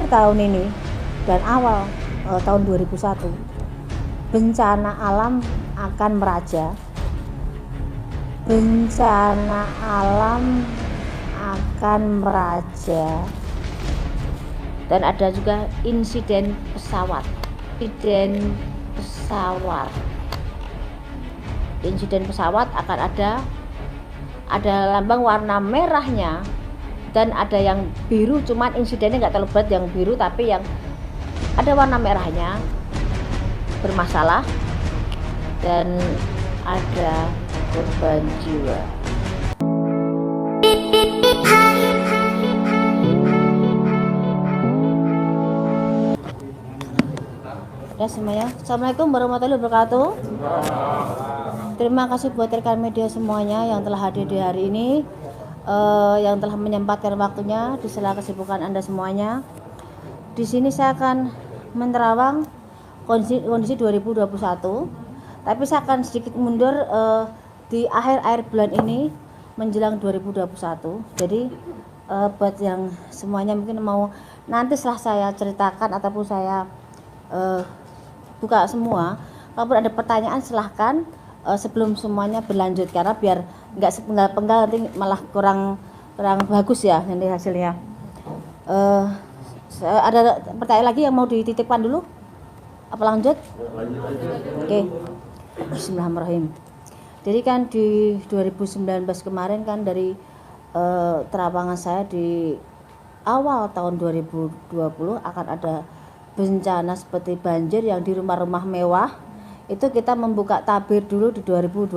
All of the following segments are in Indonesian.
akhir tahun ini dan awal tahun 2001, bencana alam akan meraja. Bencana alam akan meraja. Dan ada juga insiden pesawat. Insiden pesawat akan ada lambang warna merahnya dan ada yang biru, cuman insidennya nggak terlalu berat yang biru, tapi yang ada warna merahnya bermasalah dan ada korban jiwa. Ya semuanya, assalamualaikum warahmatullahi wabarakatuh. Terima kasih buat rekan media semuanya yang telah hadir di hari ini, yang telah menyempatkan waktunya di sela kesibukan Anda semuanya. Di sini saya akan menerawang kondisi 2021, tapi saya akan sedikit mundur di akhir bulan ini menjelang 2021. Jadi buat yang semuanya mungkin mau nanti setelah saya ceritakan ataupun saya buka semua, kalau ada pertanyaan silahkan sebelum semuanya berlanjut, karena biar nggak sepenggal-penggal nanti malah kurang bagus ya nanti hasilnya. Ada pertanyaan lagi yang mau dititipkan dulu? Apa lanjut? Oke. Bismillahirrahmanirrahim. Jadi kan di 2019 kemarin kan dari terawangan saya di awal tahun 2020 akan ada bencana seperti banjir yang di rumah-rumah mewah. Itu kita membuka tabir dulu di 2020.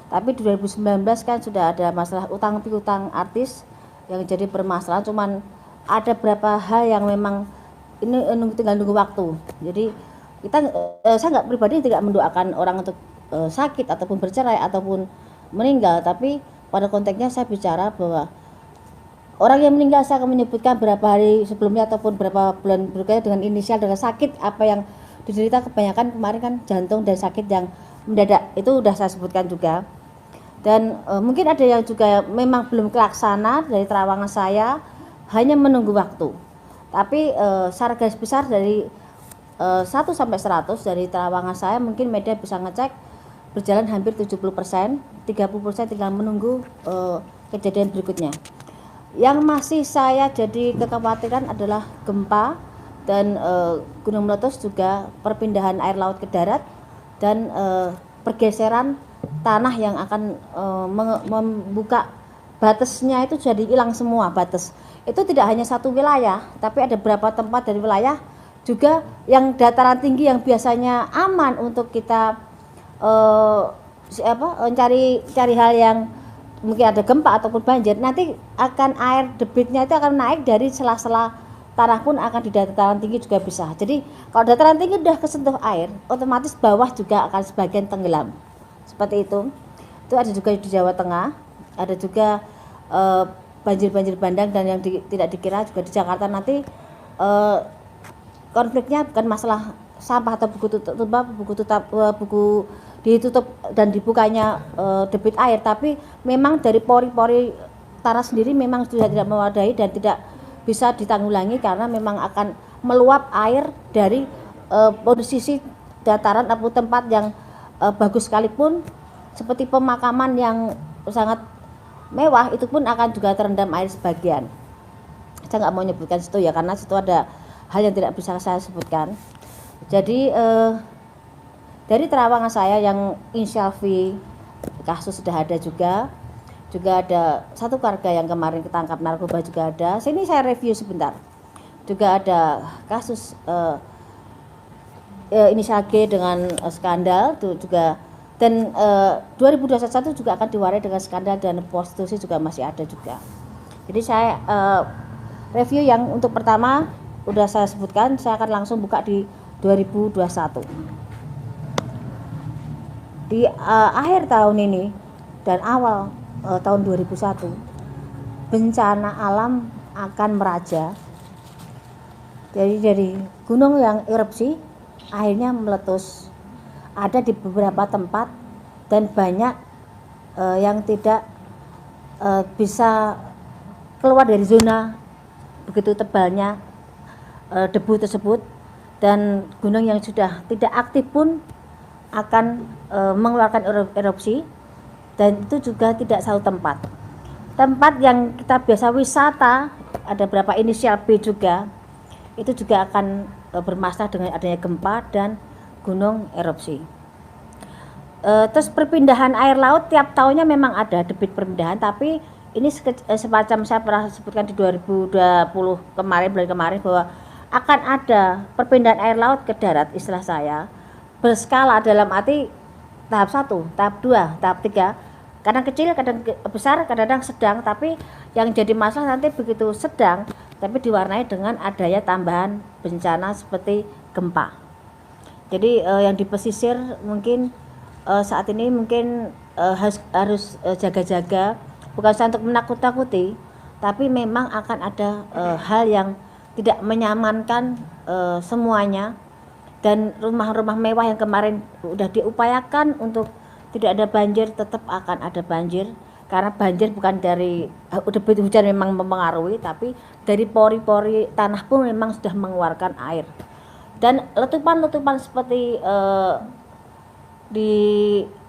Tapi di 2019 kan sudah ada masalah utang piutang artis yang jadi permasalahan. Cuman ada beberapa hal yang memang ini tinggal nunggu waktu. Jadi saya nggak pribadi tidak mendoakan orang untuk sakit ataupun bercerai ataupun meninggal, tapi pada konteksnya saya bicara bahwa orang yang meninggal saya akan menyebutkan berapa hari sebelumnya ataupun berapa bulan berikutnya dengan inisial, dengan sakit apa yang diderita. Kebanyakan kemarin kan jantung dan sakit yang mendadak, itu udah saya sebutkan juga. Dan mungkin ada yang juga memang belum terlaksana dari terawangan saya, hanya menunggu waktu. Tapi secara garis besar dari 1 sampai 100 dari terawangan saya, mungkin media bisa ngecek berjalan hampir 70%, 30% tinggal menunggu kejadian berikutnya. Yang masih saya jadi kekhawatiran adalah gempa dan gunung meletus, juga perpindahan air laut ke darat dan pergeseran tanah yang akan membuka batasnya itu jadi hilang semua batas. Itu tidak hanya satu wilayah, tapi ada beberapa tempat dari wilayah juga yang dataran tinggi yang biasanya aman untuk kita cari hal yang mungkin ada gempa ataupun banjir, nanti akan air debitnya itu akan naik dari sela-sela tanah pun akan di dataran tinggi juga bisa. Jadi kalau dataran tinggi udah kesentuh air, otomatis bawah juga akan sebagian tenggelam. Seperti itu. Itu ada juga di Jawa Tengah, ada juga banjir-banjir bandang, dan yang tidak dikira juga di Jakarta nanti konfliknya bukan masalah sampah atau buku ditutup dan dibukanya debit air, tapi memang dari pori-pori tanah sendiri memang sudah tidak memadai dan tidak bisa ditanggulangi karena memang akan meluap air dari posisi dataran atau tempat yang bagus sekalipun, seperti pemakaman yang sangat mewah itu pun akan juga terendam air sebagian. Saya nggak mau menyebutkan situ ya, karena situ ada hal yang tidak bisa saya sebutkan. Jadi dari terawangan saya yang inisial V, kasus sudah ada juga ada satu keluarga yang kemarin ketangkap narkoba juga ada. Sini saya review sebentar. Juga ada kasus inisial G dengan skandal itu juga, dan 2021 juga akan diwarai dengan skandal dan prostitusi juga masih ada juga. Jadi saya review yang untuk pertama udah saya sebutkan, saya akan langsung buka di 2021. Di akhir tahun ini dan awal tahun 2001, bencana alam akan meraja. Jadi dari gunung yang erupsi akhirnya meletus, ada di beberapa tempat, dan banyak yang tidak bisa keluar dari zona begitu tebalnya debu tersebut, dan gunung yang sudah tidak aktif pun akan mengeluarkan erupsi, dan itu juga tidak satu tempat. Tempat yang kita biasa wisata, ada berapa inisial B juga, itu juga akan bermasalah dengan adanya gempa dan gunung erupsi. Terus perpindahan air laut tiap tahunnya memang ada debit perpindahan, tapi ini semacam saya pernah sebutkan di 2020 kemarin, bulan kemarin, bahwa akan ada perpindahan air laut ke darat, istilah saya berskala, dalam arti tahap 1, tahap 2, tahap 3, kadang kecil, kadang besar, kadang sedang. Tapi yang jadi masalah nanti begitu sedang tapi diwarnai dengan adanya tambahan bencana seperti gempa. Jadi yang di pesisir mungkin saat ini mungkin harus jaga-jaga, bukan untuk menakut-takuti, tapi memang akan ada hal yang tidak menyamankan semuanya. Dan rumah-rumah mewah yang kemarin udah diupayakan untuk tidak ada banjir, tetap akan ada banjir, karena banjir bukan dari debit hujan memang mempengaruhi, tapi dari pori-pori tanah pun memang sudah mengeluarkan air. Dan letupan-letupan seperti di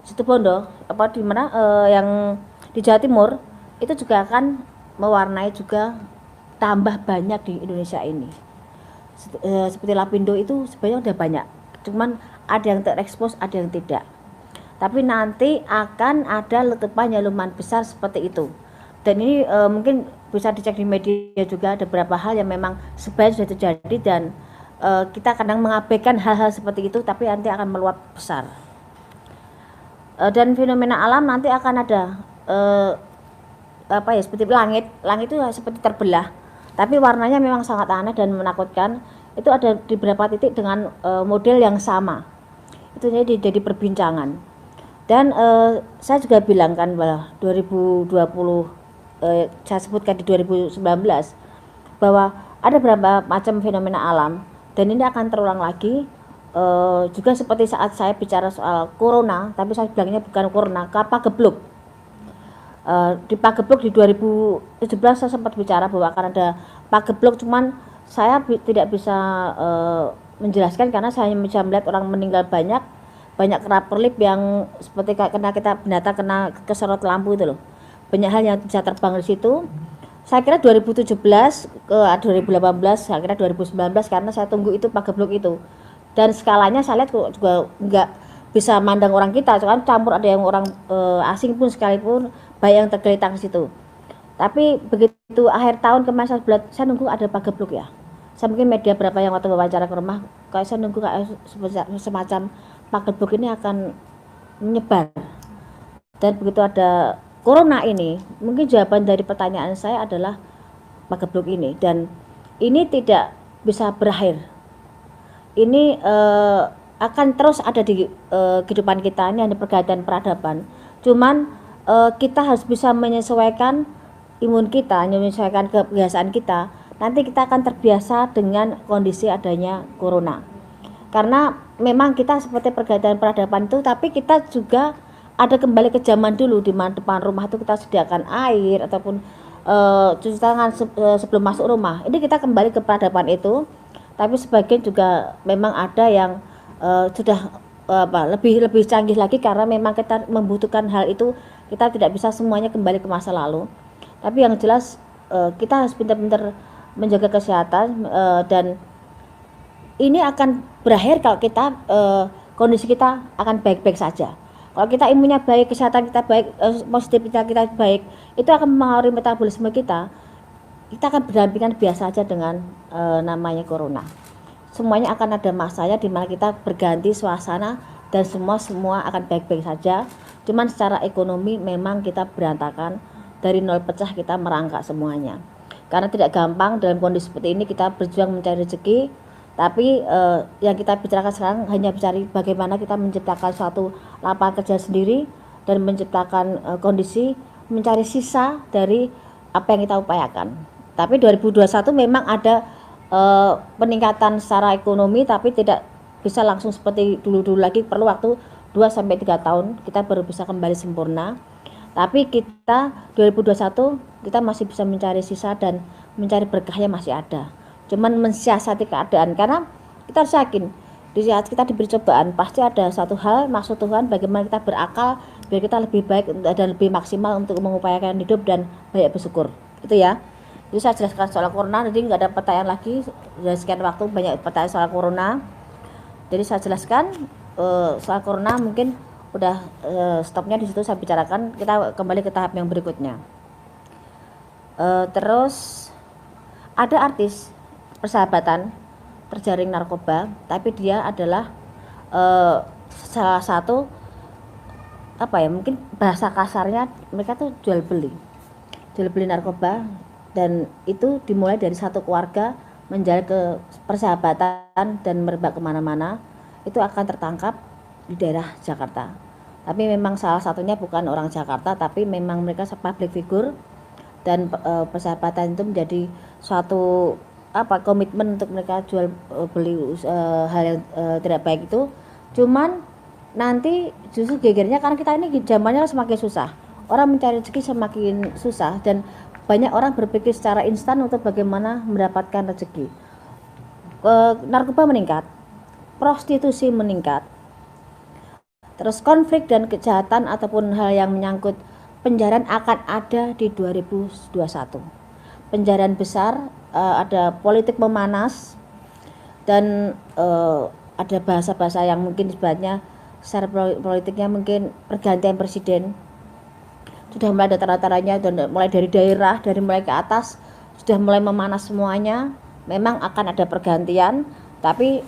Situbondo, di mana yang di Jawa Timur, itu juga akan mewarnai juga tambah banyak di Indonesia ini. Seperti Lapindo itu sebenarnya udah banyak, cuman ada yang terekspos, ada yang tidak. Tapi nanti akan ada letupan yang lumayan besar seperti itu. Dan ini mungkin bisa dicek di media juga, ada beberapa hal yang memang sebenarnya sudah terjadi, dan kita kadang mengabaikan hal-hal seperti itu, tapi nanti akan meluap besar. Dan fenomena alam nanti akan ada seperti langit itu seperti terbelah, tapi warnanya memang sangat aneh dan menakutkan. Itu ada di beberapa titik dengan model yang sama. Itu jadi perbincangan. Dan saya juga bilang kan bahwa 2020 saya sebutkan di 2019 bahwa ada beberapa macam fenomena alam, dan ini akan terulang lagi. Juga seperti saat saya bicara soal corona, tapi saya bilangnya bukan corona, Pagebluk. Di Pagebluk di 2017 saya sempat bicara bahwa akan ada Pagebluk, cuman saya tidak bisa menjelaskan karena saya hanya bisa melihat orang meninggal banyak keraperlip yang seperti kena kita binatang kena keserot lampu itu loh. Banyak hal yang bisa terbang di situ. Saya kira 2017 ke 2018, saya kira 2019, karena saya tunggu itu Pagebluk itu. Dan skalanya saya lihat juga enggak bisa mandang orang kita, kan campur, ada yang orang asing pun sekalipun banyak yang tergeletak di situ. Tapi begitu akhir tahun kemarin saya nunggu ada Pagebluk ya. Saya mungkin media berapa yang waktu wawancara ke rumah, kayak saya nunggu kayak semacam Pagebluk ini akan menyebar. Dan begitu ada corona ini, mungkin jawaban dari pertanyaan saya adalah Pagebluk ini, dan ini tidak bisa berakhir. Ini akan terus ada di kehidupan kita, ini ada pergaulan peradaban. Cuman kita harus bisa menyesuaikan imun kita, menyesuaikan kebiasaan kita. Nanti kita akan terbiasa dengan kondisi adanya corona. Karena memang kita seperti pergaulan peradaban itu, tapi kita juga ada kembali ke zaman dulu, di mana depan rumah itu kita sediakan air ataupun cuci tangan sebelum masuk rumah. Ini kita kembali ke peradaban itu. Tapi sebagian juga memang ada yang sudah lebih canggih lagi, karena memang kita membutuhkan hal itu. Kita tidak bisa semuanya kembali ke masa lalu. Tapi yang jelas kita harus pintar-pintar menjaga kesehatan, dan ini akan berakhir kalau kita kondisi kita akan baik-baik saja. Kalau kita imunnya baik, kesehatan kita baik, positivitas kita baik, itu akan mempengaruhi metabolisme kita. Kita akan berdampingan biasa saja dengan namanya corona. Semuanya akan ada masanya di mana kita berganti suasana, dan semua akan baik-baik saja. Cuman secara ekonomi memang kita berantakan, dari nol pecah kita merangkak semuanya. Karena tidak gampang dalam kondisi seperti ini kita berjuang mencari rezeki, tapi yang kita bicarakan sekarang hanya mencari bagaimana kita menciptakan suatu lapangan kerja sendiri, dan menciptakan kondisi mencari sisa dari apa yang kita upayakan. Tapi 2021 memang ada peningkatan secara ekonomi, tapi tidak bisa langsung seperti dulu-dulu lagi, perlu waktu 2-3 tahun kita baru bisa kembali sempurna. Tapi kita 2021 kita masih bisa mencari sisa, dan mencari berkahnya masih ada. cuman mensiasati keadaan, karena kita harus yakin di saat kita diberi cobaan pasti ada satu hal maksud Tuhan bagaimana kita berakal biar kita lebih baik dan lebih maksimal untuk mengupayakan hidup dan banyak bersyukur. Itu ya. Jadi saya jelaskan soal corona, jadi nggak ada pertanyaan lagi. Sudah sekian waktu banyak pertanyaan soal corona. Jadi saya jelaskan soal corona, mungkin udah stopnya di situ saya bicarakan. Kita kembali ke tahap yang berikutnya. Terus ada artis persahabatan terjaring narkoba, tapi dia adalah salah satu mungkin bahasa kasarnya mereka tuh jual beli narkoba, dan itu dimulai dari satu keluarga menjalin ke persahabatan dan merebak kemana-mana. Itu akan tertangkap di daerah Jakarta, tapi memang salah satunya bukan orang Jakarta, tapi memang mereka public figure, dan persahabatan itu menjadi suatu komitmen untuk mereka jual beli hal yang tidak baik itu. Cuman nanti justru gegernya karena kita ini zamannya semakin susah, orang mencari rezeki semakin susah, dan banyak orang berpikir secara instan untuk bagaimana mendapatkan rezeki. Narkoba meningkat, prostitusi meningkat, terus konflik dan kejahatan ataupun hal yang menyangkut penjarahan akan ada di 2021. Penjarahan besar, ada politik memanas, dan ada bahasa-bahasa yang mungkin sebenarnya secara politiknya mungkin pergantian presiden sudah mulai ada tanda-tandanya, dan mulai dari daerah, dari mulai ke atas sudah mulai memanas semuanya. Memang akan ada pergantian, tapi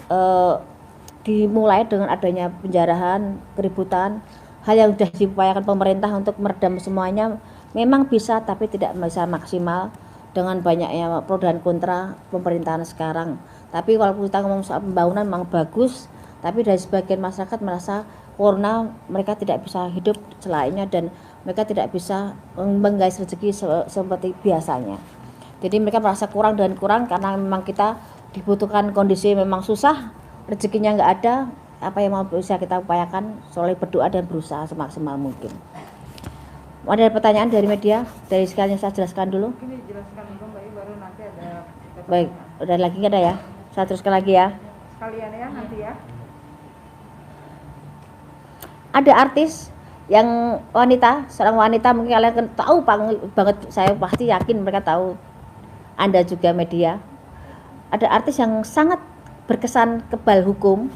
dimulai dengan adanya penjarahan, keributan, hal yang sudah diupayakan pemerintah untuk meredam semuanya memang bisa, tapi tidak bisa maksimal dengan banyaknya pro dan kontra pemerintahan sekarang. Tapi kalau kita ngomong soal pembangunan memang bagus, tapi dari sebagian masyarakat merasa corona mereka tidak bisa hidup selainnya, dan mereka tidak bisa menggais rezeki seperti biasanya. Jadi mereka merasa kurang dan kurang karena memang kita dibutuhkan kondisi memang susah, rezekinya nggak ada. Apa yang mau bisa kita upayakan soleh berdoa dan berusaha semaksimal mungkin. Ada pertanyaan dari media? Dari sekalian saya jelaskan dulu. Ini jelaskan dulu Mbak, baru nanti ada. Baik, udah lagi nggak ada ya? Saya teruskan lagi ya. Sekalian ya nanti ya. Ada artis yang wanita, seorang wanita, mungkin kalian tahu banget, saya pasti yakin mereka tahu, Anda juga media. Ada artis yang sangat berkesan kebal hukum,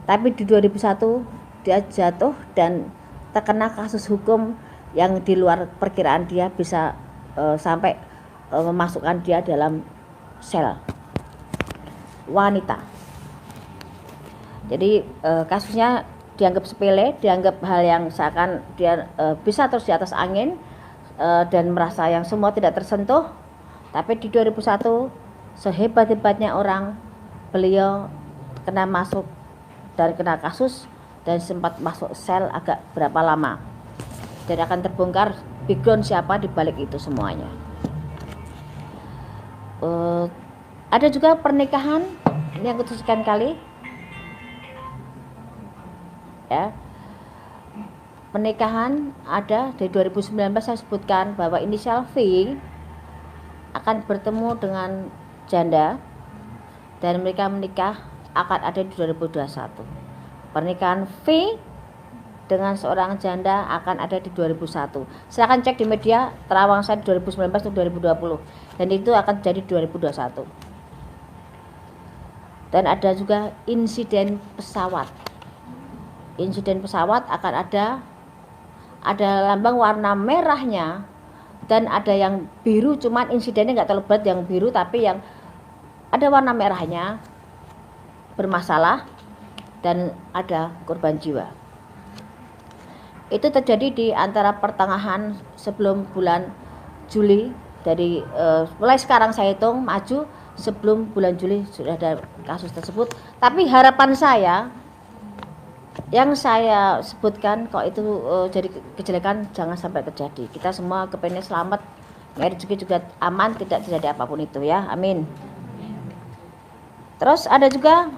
tapi di 2001 dia jatuh dan terkena kasus hukum yang di luar perkiraan dia, bisa sampai memasukkan dia dalam sel. Wanita. Jadi kasusnya dianggap sepele, dianggap hal yang seakan dia bisa terus di atas angin dan merasa yang semua tidak tersentuh. Tapi di 2001 sehebat-hebatnya orang, beliau kena masuk dan kena kasus dan sempat masuk sel agak berapa lama. Dan akan terbongkar background siapa di balik itu semuanya. Ada juga pernikahan, ini yang kesekian kali. Ya, pernikahan ada di 2019, saya sebutkan bahwa inisial V akan bertemu dengan janda dan mereka menikah akan ada di 2021. Pernikahan V dengan seorang janda akan ada di 2001. Silakan cek di media, terawang saya di 2019 atau 2020, dan itu akan jadi 2021. Dan ada juga insiden pesawat. Insiden pesawat akan ada lambang warna merahnya dan ada yang biru, cuman insidennya nggak terlalu berat yang biru, tapi yang ada warna merahnya bermasalah dan ada korban jiwa. Itu terjadi di antara pertengahan sebelum bulan Juli, dari mulai sekarang saya hitung maju sebelum bulan Juli sudah ada kasus tersebut. Tapi harapan saya yang saya sebutkan, kok itu jadi kejelekan jangan sampai terjadi. Kita semua kepengen selamat, rezeki juga aman, tidak terjadi apapun itu ya, amin. Terus ada juga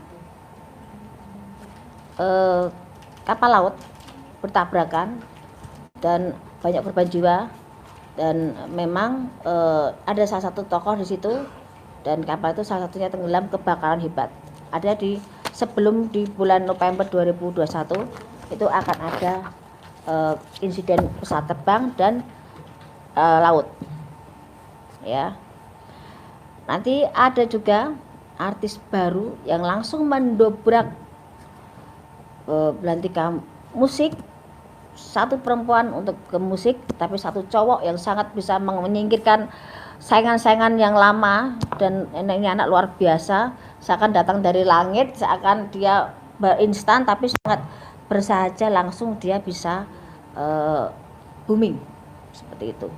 kapal laut bertabrakan dan banyak korban jiwa, dan memang ada salah satu tokoh di situ dan kapal itu salah satunya tenggelam kebakaran hebat. Ada di sebelum di bulan November 2021 itu akan ada insiden pesawat terbang dan laut. Ya. Nanti ada juga artis baru yang langsung mendobrak belantika musik, satu perempuan untuk ke musik, tapi satu cowok yang sangat bisa menyingkirkan saingan-saingan yang lama, dan ini anak luar biasa, seakan datang dari langit, seakan dia berinstan, tapi sangat bersahaja, langsung dia bisa booming seperti itu.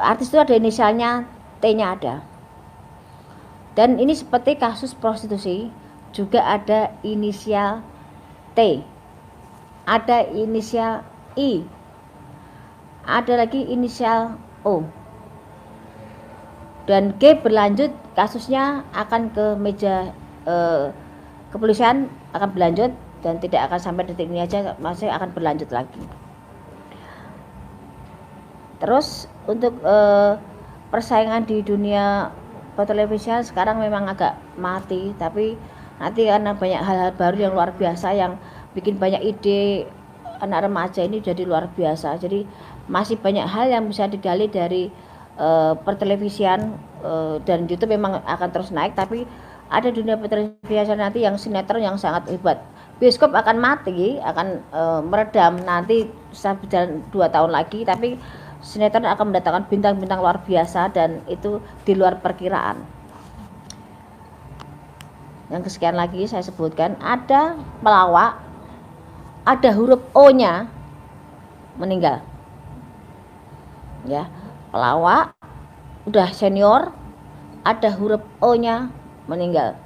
Artis itu ada inisialnya, T-nya ada, dan ini seperti kasus prostitusi juga ada inisial T, ada inisial I, ada lagi inisial O, dan G berlanjut kasusnya akan ke meja kepolisian, akan berlanjut dan tidak akan sampai detik ini aja, masih akan berlanjut lagi. Terus untuk persaingan di dunia pertelevisian sekarang memang agak mati, tapi nanti karena banyak hal-hal baru yang luar biasa yang bikin banyak ide anak remaja ini jadi luar biasa. Jadi masih banyak hal yang bisa digali dari pertelevisian, dan YouTube memang akan terus naik, tapi ada dunia pertelevisian nanti yang sinetron yang sangat hebat. Bioskop akan mati, akan meredam nanti bisa berjalan 2 tahun lagi, tapi sinetron akan mendatangkan bintang-bintang luar biasa dan itu di luar perkiraan. Yang kesekian lagi saya sebutkan, ada pelawak, ada huruf O-nya meninggal. Ya, pelawak udah senior, ada huruf O-nya meninggal.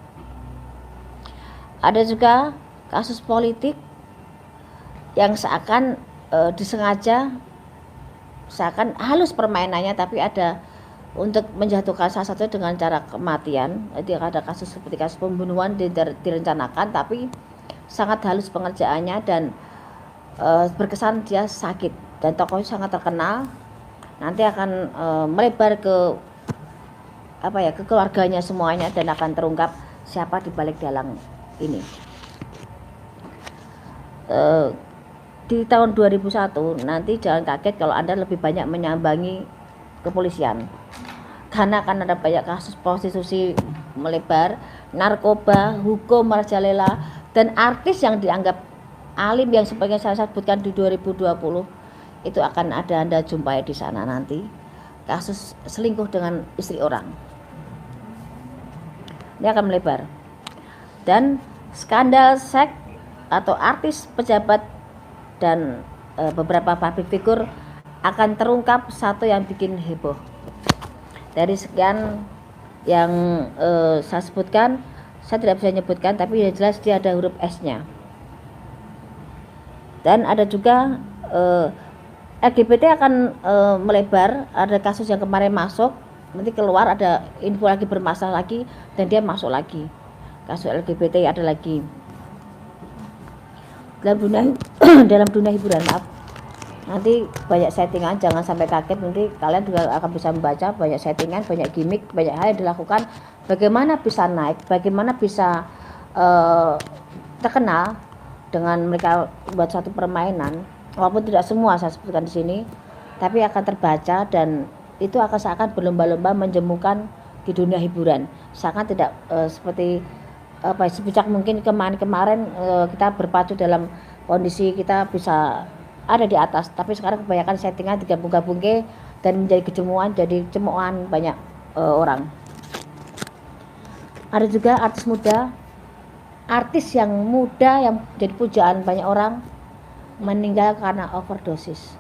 Ada juga kasus politik yang seakan disengaja, seakan halus permainannya, tapi ada untuk menjatuhkan salah satu dengan cara kematian. Jadi ada kasus seperti kasus pembunuhan direncanakan, tapi sangat halus pengerjaannya dan berkesan dia sakit, dan tokohnya sangat terkenal. Nanti akan melebar ke ke keluarganya semuanya, dan akan terungkap siapa di balik dalang ini. Di tahun 2001 nanti jangan kaget kalau Anda lebih banyak menyambangi kepolisian, karena akan ada banyak kasus prostitusi melebar, narkoba, hukum merajalela, dan artis yang dianggap alim yang sebagian saya sebutkan di 2020 itu akan ada Anda jumpai di sana nanti. Kasus selingkuh dengan istri orang ini akan melebar, dan skandal seks atau artis, pejabat, dan beberapa public figure akan terungkap satu yang bikin heboh. Dari sekian yang saya sebutkan, saya tidak bisa menyebutkan, tapi yang jelas dia ada huruf S-nya. Dan ada juga LGBT akan melebar, ada kasus yang kemarin masuk, nanti keluar ada info lagi bermasalah lagi, dan dia masuk lagi. Kasus LGBT ada lagi. Dalam dunia hiburan, nanti banyak settingan, jangan sampai kaget, nanti kalian juga akan bisa membaca banyak settingan, banyak gimmick, banyak hal yang dilakukan, bagaimana bisa naik, bagaimana bisa terkenal dengan mereka buat satu permainan, walaupun tidak semua saya sebutkan di sini, tapi akan terbaca, dan itu akan seakan berlomba-lomba menjemukan di dunia hiburan, seakan tidak seperti sebijak mungkin kemarin kita berpacu dalam kondisi kita bisa ada di atas, tapi sekarang kebanyakan settingan digabung-gabung dan menjadi kejemuan, jadi cemoohan banyak orang. Ada juga artis muda, artis yang muda yang jadi pujaan banyak orang meninggal karena overdosis.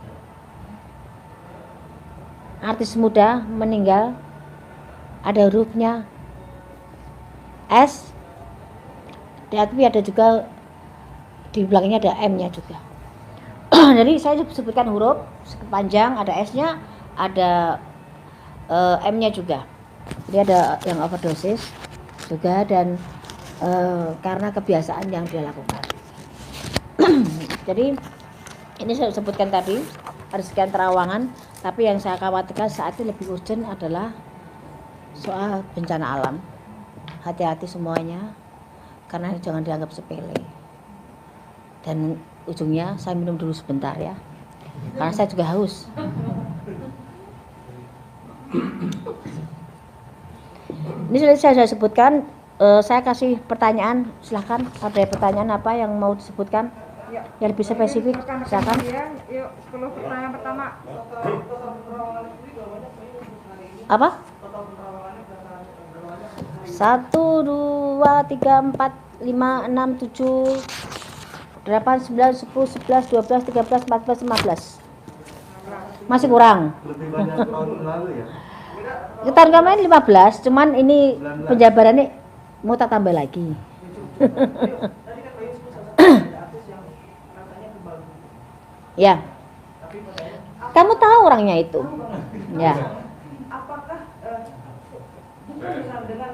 Artis muda meninggal, ada hurufnya S, tapi ada juga di belakangnya ada M-nya juga. Jadi saya sebutkan huruf panjang, ada S-nya, ada M-nya juga. Jadi ada yang overdosis juga, dan karena kebiasaan yang dia lakukan. Jadi ini saya sebutkan tadi ada sekian terawangan, tapi yang saya khawatirkan saat ini lebih urgent adalah soal bencana alam. Hati-hati semuanya, karena jangan dianggap sepele. Dan ujungnya saya minum dulu sebentar ya, karena saya juga haus. Ini sudah saya sebutkan. Saya kasih pertanyaan, silahkan. Ada pertanyaan apa yang mau disebutkan? Ya. Yang lebih spesifik, silakan. Yuk, 10 pertanyaan pertama. Apa? 1, 2, 3, 4, 5, 6, 7, 8, 9, 10, 11, 12, 13, 14, 15. Masih kurang. Lebih banyak tahun lalu ya. Tahun kemarin 15, cuman ini penjabarannya mau tak tambah lagi. Ya. Kamu tahu orangnya itu. Ya. Apakah dengan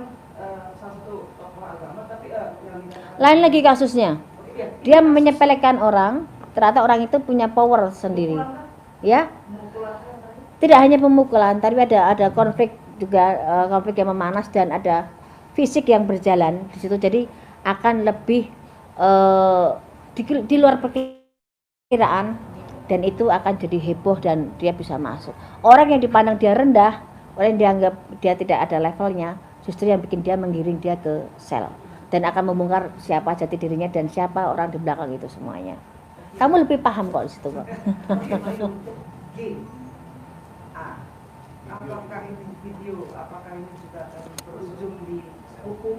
satu tokoh agama tapi yang Lain lagi kasusnya. Dia menyepelekan orang, ternyata orang itu punya power sendiri. Ya. Tidak hanya pemukulan, tapi ada konflik juga, konflik yang memanas dan ada fisik yang berjalan di situ. Jadi akan lebih di luar perkiraan, dan itu akan jadi heboh dan dia bisa masuk. Orang yang dipandang dia rendah, orang yang dianggap dia tidak ada levelnya, justru yang bikin dia menggiring dia ke sel dan akan membongkar siapa jati dirinya dan siapa orang di belakang itu semuanya. Kamu lebih paham kok di situ kok. G. A. Apakah ini video, apakah ini juga akan berujung di hukum?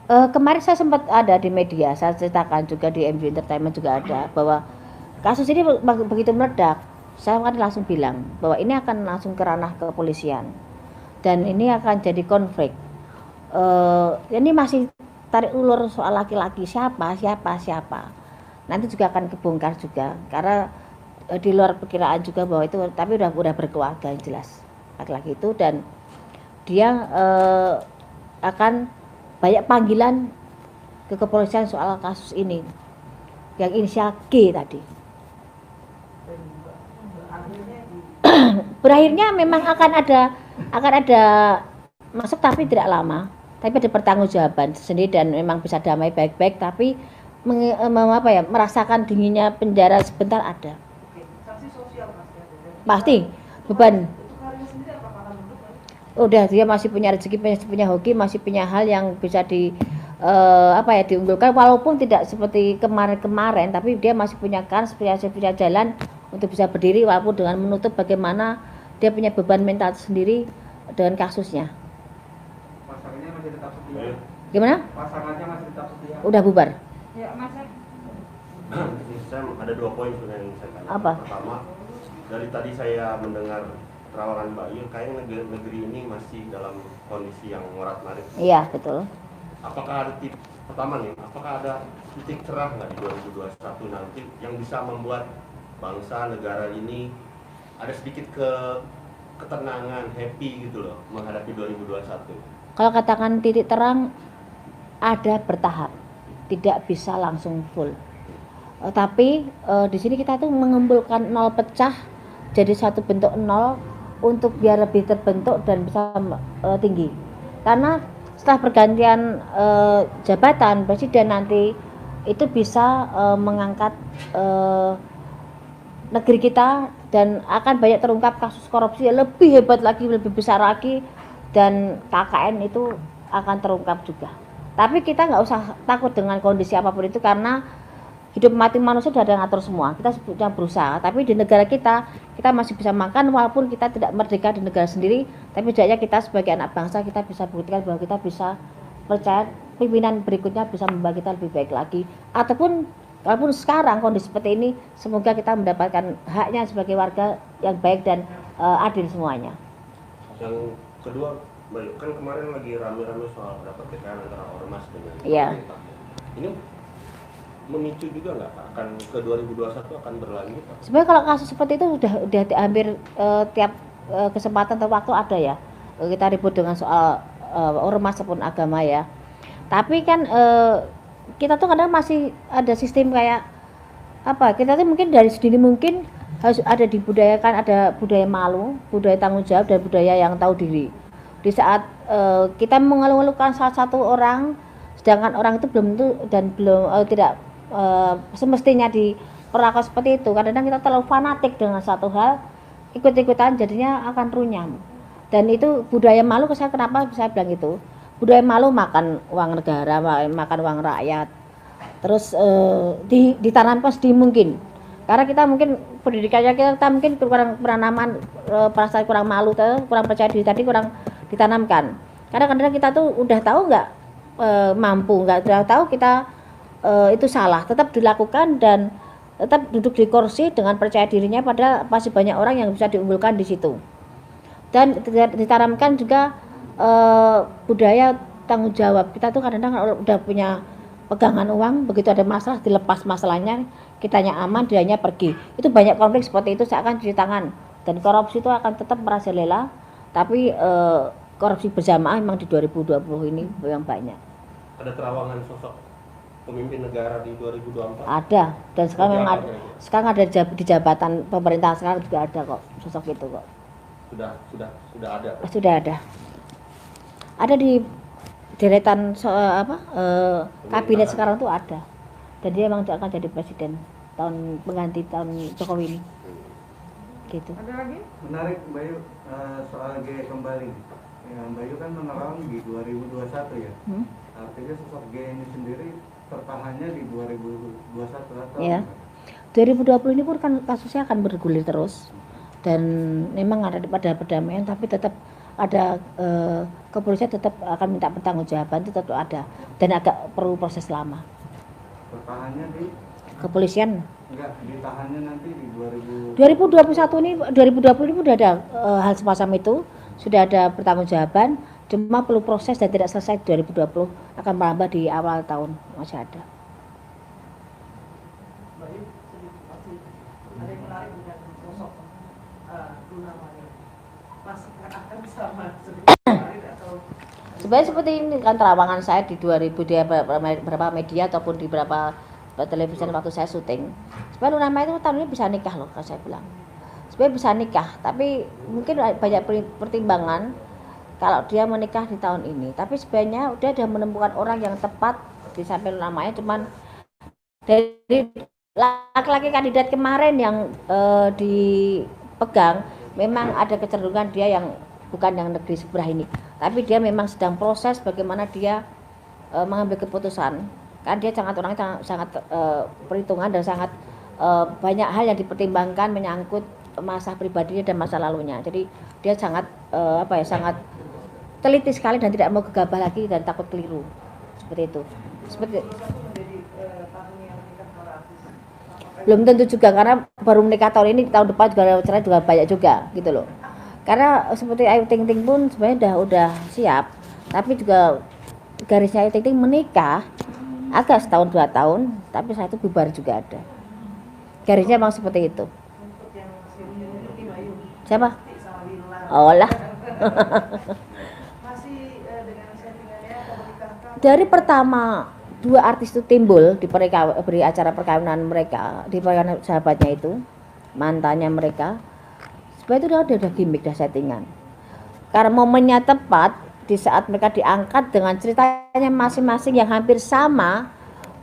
Kemarin saya sempat ada di media, saya ceritakan juga di MJ Entertainment juga ada bahwa kasus ini begitu meledak, saya kan langsung bilang bahwa ini akan langsung ke ranah kepolisian dan ini akan jadi konflik. Ini masih tarik ulur soal laki-laki siapa. Nanti juga akan kebongkar juga karena di luar perkiraan juga bahwa itu, tapi udah berkeluarga yang jelas laki-laki itu, dan dia akan banyak panggilan ke kepolisian soal kasus ini yang inisial G tadi. Berakhirnya memang akan ada masuk, tapi tidak lama, tapi ada pertanggungjawaban sendiri dan memang bisa damai baik-baik, tapi merasakan dinginnya penjara sebentar ada. Sanksi sosial Pasti beban. Untuk karirnya sendiri apakah akan mendukung? Udah, dia masih punya rezeki, masih punya hoki, masih punya hal yang bisa diunggulkan, walaupun tidak seperti kemarin, tapi dia masih punya kans, punya jalan untuk bisa berdiri, walaupun dengan menutup bagaimana dia punya beban mental sendiri dengan kasusnya. Pasangannya masih tetap setia. Gimana? Pasangannya masih tetap setia. Udah bubar. Ya, Mas. Ini saya ada 2 poin sebenarnya yang saya tanya. Apa? Pertama, dari tadi saya mendengar terawangan Mbak Yul, kayaknya negeri ini masih dalam kondisi yang morat-marit. Iya, betul. Apakah ada pertama nih, apakah ada titik cerah nggak di 2021 nanti yang bisa membuat bangsa negara ini ada sedikit ketenangan, happy gitu loh menghadapi 2021? Kalau katakan titik terang, ada bertahap, tidak bisa langsung full. Tapi di sini kita tuh mengumpulkan nol pecah jadi satu bentuk nol untuk biar lebih terbentuk dan bisa tinggi. Karena setelah pergantian jabatan presiden nanti itu bisa mengangkat negeri kita, dan akan banyak terungkap kasus korupsi yang lebih hebat lagi, lebih besar lagi, dan KKN itu akan terungkap juga. Tapi kita nggak usah takut dengan kondisi apapun itu, karena hidup mati manusia sudah ada yang ngatur semua. Kita sebutnya berusaha, tapi di negara kita masih bisa makan walaupun kita tidak merdeka di negara sendiri, tapi setidaknya kita sebagai anak bangsa kita bisa buktikan bahwa kita bisa percaya pimpinan berikutnya bisa membawa kita lebih baik lagi. Ataupun walaupun sekarang kondisi seperti ini, semoga kita mendapatkan haknya sebagai warga yang baik dan adil semuanya. Yang kedua, Mbak Yul, kan kemarin lagi rame-rame soal dapat TKN antara ormas dengan Iya. pemerintah. Ini memicu juga nggak akan ke 2021 akan berlanjut? Sebenarnya kalau kasus seperti itu udah hampir tiap kesempatan atau waktu ada ya, kita ribut dengan soal ormas ataupun agama ya. Tapi kan kita tuh kadang masih ada sistem kayak apa? Kita tuh mungkin dari sedini mungkin harus ada dibudayakan, ada budaya malu, budaya tanggung jawab, dan budaya yang tahu diri. Di saat kita mengeluh-elukan salah satu orang, sedangkan orang itu belum tentu dan belum tidak semestinya diperlakukan seperti itu. Kadang-kadang kita terlalu fanatik dengan satu hal, ikut-ikutan jadinya akan runyam. Dan itu budaya malu. Saya kenapa saya bilang itu? Budaya malu makan uang negara, makan uang rakyat. Terus ditanamkan sedini mungkin. Karena kita mungkin pendidikannya kita mungkin kurang penanaman perasaan kurang malu, kurang percaya diri tadi kurang ditanamkan. Karena kadang-kadang kita tuh udah tahu nggak mampu, nggak udah tahu kita itu salah, tetap dilakukan dan tetap duduk di kursi dengan percaya dirinya, padahal masih banyak orang yang bisa diunggulkan di situ. Dan ditanamkan juga budaya tanggung jawab. Kita tuh kadang-kadang udah punya pegangan uang, begitu ada masalah dilepas masalahnya, kitanya aman, dianya pergi. Itu banyak konflik seperti itu seakan cuci tangan. Dan korupsi itu akan tetap merajalela, tapi korupsi berjamaah memang di 2020 ini yang banyak. Ada terawangan sosok pemimpin negara di 2024? Ada, dan sekarang memang sekarang ada di jabatan pemerintahan sekarang juga ada kok sosok itu kok. Sudah ada. Sudah ada. Ada di deretan kabinet sekarang tuh ada. Dan dia memang akan jadi presiden tahun pengganti tahun Jokowi ini. Gitu. Ada lagi? Menarik Bayu, soal G kembali. Ya, Bayu kan menerang di 2021 ya. Artinya sosok G ini sendiri tertahannya di 2021 atau? Ya. 2020 ini pun kan kasusnya akan bergulir terus. Dan memang ada pada perdamaian, tapi tetap ada kepolisian tetap akan minta pertanggungjawaban, itu tetap ada dan agak perlu proses lama. Bertahannya di Kepolisian enggak ditahannya nanti di 2021 ini 2020 ini sudah ada hal semacam itu, sudah ada pertanggungjawaban, cuma perlu proses dan tidak selesai 2020, akan merambah di awal tahun masih ada. Baik, masih ada yang menarik dengan sosok Luna Maya. Masih akan sama seperti kemarin atau Sebenarnya seperti ini kan terawangan saya di 2000 di beberapa media ataupun di beberapa televisi waktu saya syuting. Sebenarnya Luna Maya itu tahun ini bisa nikah loh, kalau saya bilang. Sebenarnya bisa nikah, tapi mungkin banyak pertimbangan kalau dia menikah di tahun ini. Tapi sebenarnya udah menemukan orang yang tepat di samping Luna Maya, cuman dari laki-laki kandidat kemarin yang dipegang memang ada kecenderungan dia yang bukan yang negeri sebelah ini, tapi dia memang sedang proses bagaimana dia mengambil keputusan. Kan dia sangat perhitungan dan sangat banyak hal yang dipertimbangkan menyangkut masa pribadinya dan masa lalunya. Jadi dia sangat sangat teliti sekali dan tidak mau gegabah lagi dan takut keliru. Seperti itu. Seperti belum tentu juga, karena baru menikah tahun ini, tahun depan juga cerai juga banyak juga gitu loh. Karena seperti Ayu Ting Ting pun sebenarnya udah siap, tapi juga garisnya Ayu Ting Ting menikah agak setahun 2 tahun, tapi saat itu bubar juga ada. Garisnya memang seperti itu. untuk yang seperti Bayu? Siapa? Sama Lila. Oh lah. Masih dengan settingannya menikahkan. Dari pertama 2 artis itu timbul di acara perkawinan mereka, di perkawinan sahabatnya itu, mantannya mereka. Sebenarnya itu udah gimmick, dah settingan. Karena momennya tepat di saat mereka diangkat dengan ceritanya masing-masing yang hampir sama,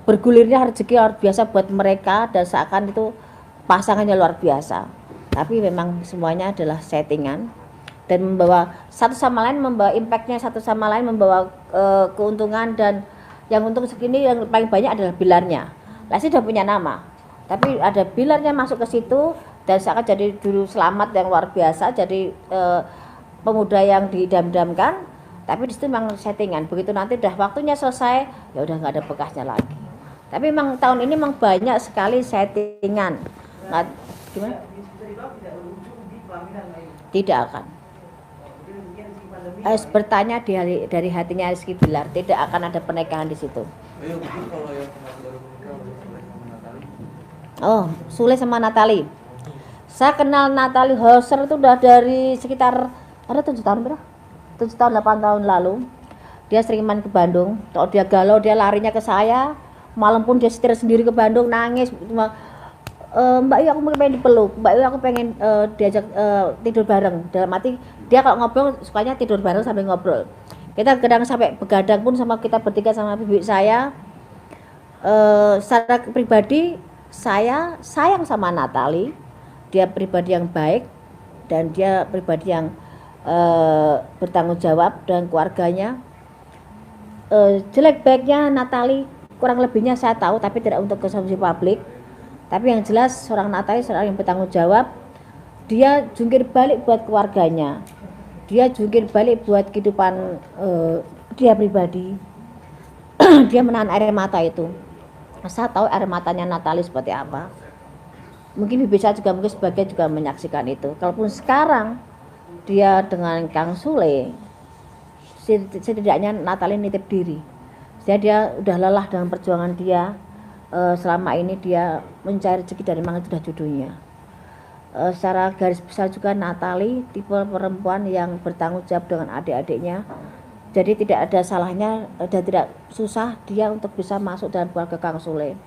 bergulirnya rezeki luar biasa buat mereka dan seakan itu pasangannya luar biasa. Tapi memang semuanya adalah settingan dan membawa satu sama lain, membawa impactnya satu sama lain, membawa keuntungan, dan yang untung segini yang paling banyak adalah Bilarnya. Lesti sudah punya nama, tapi ada Bilarnya masuk ke situ dan seakan jadi dulu Selamat yang luar biasa, jadi pemuda yang diidam-idamkan, tapi di situ memang settingan. Begitu nanti udah waktunya selesai, ya udah nggak ada bekasnya lagi. Tapi memang tahun ini memang banyak sekali settingan. Nggak, gimana? Bisa dibilang tidak berujung di pelaminan Bayu. Tidak akan. Jadi mungkin si pandemi. Harus bertanya dari hatinya Rizky Bilar, tidak akan ada pernikahan di situ. Bayu, mungkin kalau yang kemarin baru menikah udah Sule sama Natali. Oh, Sule sama Natali. Saya kenal Natali Hauser itu udah dari sekitar ada 7 tahun berapa? 7 tahun 8 tahun lalu. Dia sering main ke Bandung. Kalau dia galau dia larinya ke saya. Malam pun dia setir sendiri ke Bandung, nangis. Mbak Yu, aku pengen dipeluk. Mbak Yu, aku pengen diajak tidur bareng. Dalam arti dia kalau ngobrol sukanya tidur bareng sambil ngobrol. Kita kadang sampai begadang pun sama kita bertiga sama bibi saya. Secara pribadi saya sayang sama Natali. Dia pribadi yang baik dan dia pribadi yang bertanggung jawab dengan keluarganya. Jelek baiknya Natali kurang lebihnya saya tahu, tapi tidak untuk konsumsi publik. Tapi yang jelas seorang Natali seorang yang bertanggung jawab. Dia jungkir balik buat keluarganya, dia jungkir balik buat kehidupan dia pribadi. Dia menahan air mata itu. Saya tahu air matanya Natali seperti apa. Mungkin bibi saya juga mungkin sebagian juga menyaksikan itu. Kalaupun sekarang dia dengan Kang Sule, setidaknya Natali nitip diri. Jadi dia udah lelah dengan perjuangan dia. Selama ini dia mencari rezeki dari mana sudah judulnya. Secara garis besar juga Natali tipe perempuan yang bertanggung jawab dengan adik-adiknya. Jadi tidak ada salahnya dan tidak susah dia untuk bisa masuk dalam keluarga Kang Sule.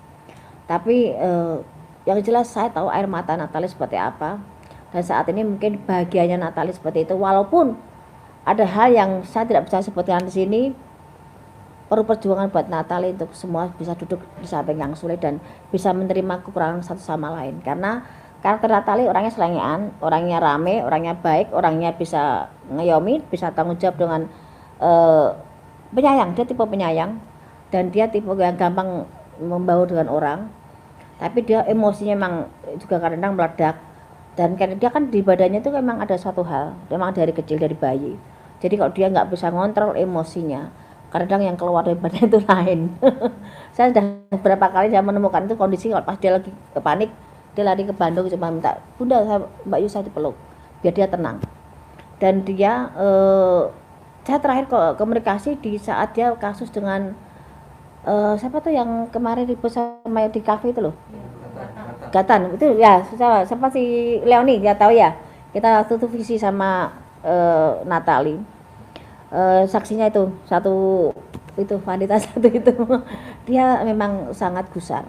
Tapi yang jelas saya tahu air mata Natali seperti apa. Dan saat ini mungkin bahagianya Natali seperti itu. Walaupun ada hal yang saya tidak bisa sebutkan di sini. Perlu perjuangan buat Natali untuk semua bisa duduk di samping Kang Sule dan bisa menerima kekurangan satu sama lain. Karena karakter Natali orangnya selengean, orangnya rame, orangnya baik, orangnya bisa ngayomi, bisa tanggung jawab dengan penyayang. Dia tipe penyayang dan dia tipe yang gampang membaur dengan orang. Tapi dia emosinya memang juga kadang-kadang meledak. Dan karena dia kan di badannya itu memang ada suatu hal, memang dari kecil, dari bayi. Jadi kalau dia nggak bisa ngontrol emosinya, kadang yang keluar dari badan itu lain. Saya sudah beberapa kali saya menemukan itu kondisi kalau pas dia lagi panik, dia lari ke Bandung cuma minta, Bunda Mbak Yu saya dipeluk biar dia tenang. Dan dia saya terakhir komunikasi di saat dia kasus dengan siapa tuh yang kemarin ribut sama di kafe itu loh, Gatan itu ya, siapa si Leoni dia tahu ya, kita tutup visi sama Natali. Saksinya itu satu itu wanita satu itu dia memang sangat gusar.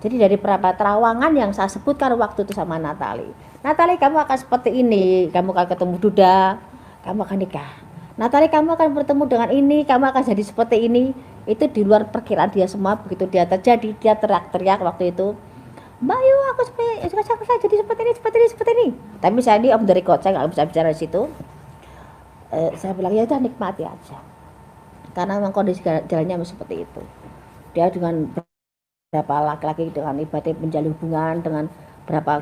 Jadi dari beberapa terawangan yang saya sebutkan waktu itu sama Natali, kamu akan seperti ini, kamu akan ketemu Duda, kamu akan nikah. Natali kamu akan bertemu dengan ini, kamu akan jadi seperti ini. Itu di luar perkiraan dia semua. Begitu dia terjadi, dia teriak-teriak waktu itu, Mbak Yu aku saya jadi seperti ini. Tapi saya ini om dari saya nggak bisa bicara di situ. Saya bilang ya udah nikmati aja, karena memang kondisi jalannya seperti itu. Dia dengan berapa laki-laki dengan ibadah menjalin hubungan dengan berapa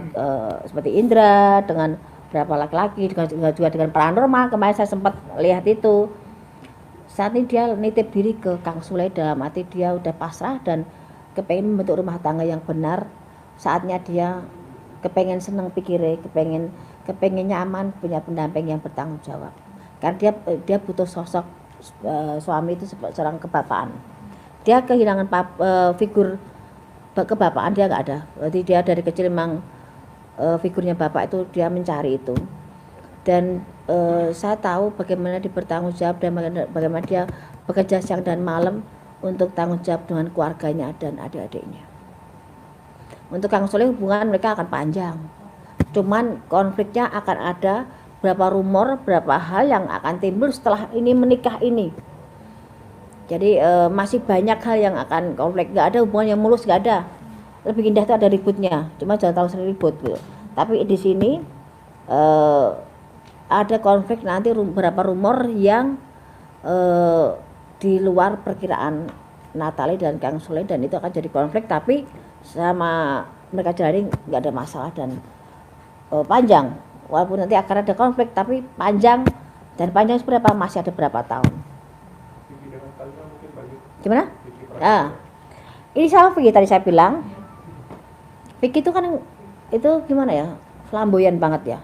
seperti Indra, dengan berapa laki-laki, juga dengan paranormal. Kemarin saya sempat lihat itu. Saat ini dia nitip diri ke Kang Sule dalam arti dia udah pasrah dan kepengen membentuk rumah tangga yang benar. Saatnya dia kepengen seneng pikirnya, kepengen nyaman, punya pendamping yang bertanggung jawab. Karena dia butuh sosok suami itu seorang kebapaan. Dia kehilangan figur kebapaan, dia nggak ada. Berarti dia dari kecil memang figurnya bapak itu dia mencari itu. Dan saya tahu bagaimana dia bertanggung jawab dan bagaimana dia bekerja siang dan malam untuk tanggung jawab dengan keluarganya dan adik-adiknya. Untuk Kang Sule hubungan mereka akan panjang. Cuman konfliknya akan ada, berapa rumor, berapa hal yang akan timbul setelah ini menikah ini. Jadi masih banyak hal yang akan konflik. Nggak ada hubungan yang mulus, nggak ada. Lebih indah itu ada ributnya, cuma jangan terlalu sering ribut gitu. Tapi di sini ada konflik nanti, beberapa rumor yang di luar perkiraan Natali dan Kang Sule, dan itu akan jadi konflik. Tapi sama mereka jalani nggak ada masalah dan panjang. Walaupun nanti akan ada konflik, tapi panjang, dan panjang seberapa masih ada berapa tahun. Gimana? Ini sama Vicky tadi saya bilang. Vicky itu kan itu gimana ya, flamboyan banget ya.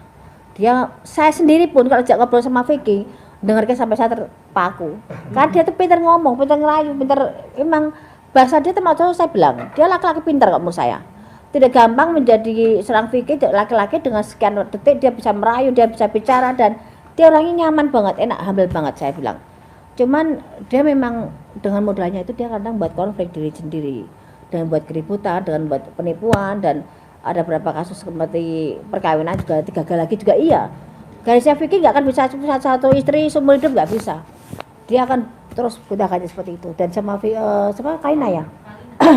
Saya sendiri pun kalau ngobrol sama Vicky, dengarnya sampai saya terpaku. Karena dia tuh pintar ngomong, pintar ngerayu, pintar, emang bahasa dia termasuk saya bilang dia laki-laki pintar kok menurut saya. Tidak gampang menjadi seorang Vicky, laki-laki dengan sekian detik dia bisa merayu, dia bisa bicara, dan dia orangnya nyaman banget, enak, humble banget saya bilang. Cuman dia memang dengan modalnya itu dia kadang buat konflik diri sendiri, dengan buat keributan, dengan buat penipuan, dan ada beberapa kasus seperti perkawinan juga gagal lagi juga iya. Garisnya Vicky nggak akan bisa satu istri seumur hidup, nggak bisa. dia akan terus gunakannya seperti itu. Dan sama sama Kaina ya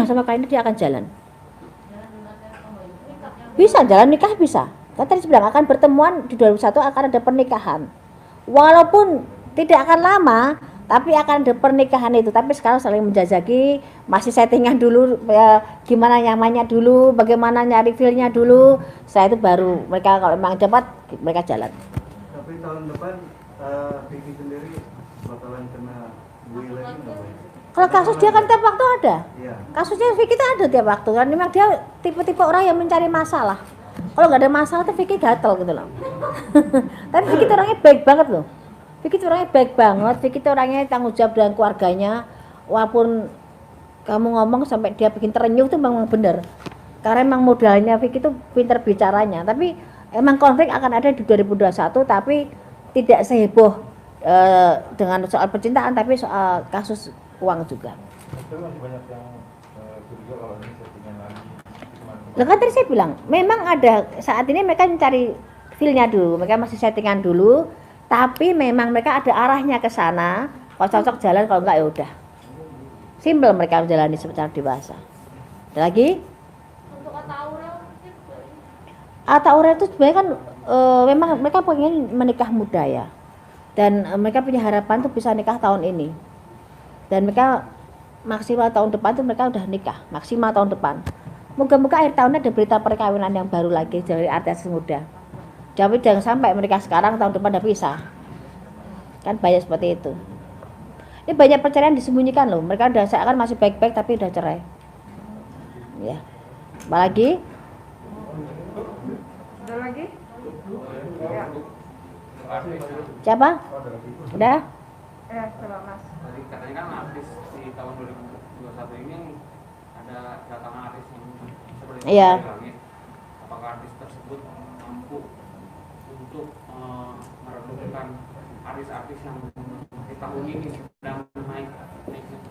sama Kaina dia akan jalan, bisa jalan nikah bisa. Kan tadi bilang akan pertemuan di 2001 akan ada pernikahan, walaupun tidak akan lama tapi akan ada pernikahan itu. Tapi sekarang saling menjajaki, masih settingan dulu ya, gimana nyamannya dulu, bagaimana nyari feel-nya dulu. Setelah itu baru mereka kalau memang dapat mereka jalan. Tapi tahun depan Vicky sendiri bakalan kena bully lagi nggak, Bay? Kalau kasus dia kan tiap waktu ada. Iya. Kasusnya Vicky itu ada tiap waktu kan, memang dia tipe-tipe orang yang mencari masalah. Kalau nggak ada masalah tuh Vicky gatel gitu loh. Tapi Vicky itu orangnya baik banget loh. Vicky itu orangnya baik banget. Vicky itu orangnya tanggung jawab dengan keluarganya. Walaupun kamu ngomong sampai dia bikin terenyuh itu memang benar. Karena memang modalnya Vicky itu pintar bicaranya. Tapi emang konflik akan ada di 2021, tapi tidak seheboh dengan soal percintaan, tapi soal kasus uang juga. Tapi masih banyak yang curiga kalau ini settingan lagi. Lah kan tadi saya bilang, memang ada saat ini mereka mencari feel-nya dulu, mereka masih settingan dulu, tapi memang mereka ada arahnya ke sana. Kalau cocok jalan, kalau enggak ya udah. Simpel mereka menjalani secara dewasa. Ada lagi? Untuk Atta Aurel itu sebenarnya kan memang mereka pengen menikah muda ya. Dan mereka punya harapan tuh bisa nikah tahun ini. Dan mereka maksimal tahun depan tuh mereka udah nikah, maksimal tahun depan. Moga-moga akhir tahunnya ada berita perkawinan yang baru lagi dari artis muda. Tapi jangan sampai mereka sekarang tahun depan udah pisah. Kan banyak seperti itu. Ini banyak perceraian disembunyikan loh. Mereka udah seakan masih baik-baik tapi udah cerai. Ya. Apalagi? Ada lagi? Ya. Siapa? Udah? Coba Mas. Tadi katanya kan artis di tahun 2021 ini ada datangan artis yang seperti Iya. dari langit. Apakah artis tersebut mampu untuk meredupkan artis-artis yang di tahun ini sedang naik?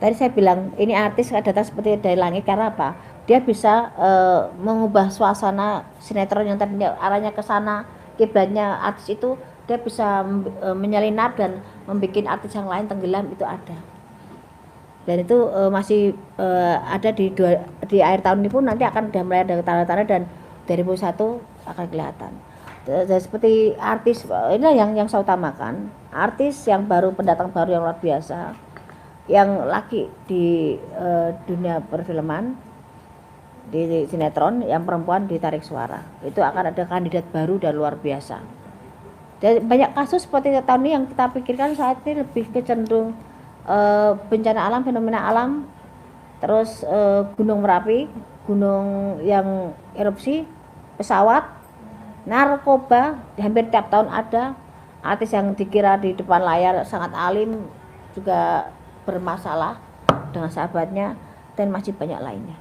Tadi saya bilang ini artis datang seperti dari langit karena apa? Dia bisa mengubah suasana sinetron yang tadinya arahnya ke sana, kiblatnya artis itu dia bisa menyelinap dan membuat artis yang lain tenggelam, itu ada. Dan itu masih ada di akhir tahun ini pun nanti akan udah mulai ada tanda-tanda dan 2001 akan kelihatan. Dan seperti artis ini yang saya utamakan, artis yang baru, pendatang baru yang luar biasa, yang laki di dunia perfilman, di sinetron, yang perempuan ditarik suara. Itu akan ada kandidat baru dan luar biasa. Dan banyak kasus seperti tahun ini yang kita pikirkan saat ini lebih kecenderung bencana alam, fenomena alam, terus gunung Merapi, gunung yang erupsi, pesawat, narkoba, hampir tiap tahun ada. Artis yang dikira di depan layar sangat alim juga bermasalah dengan sahabatnya, dan masih banyak lainnya.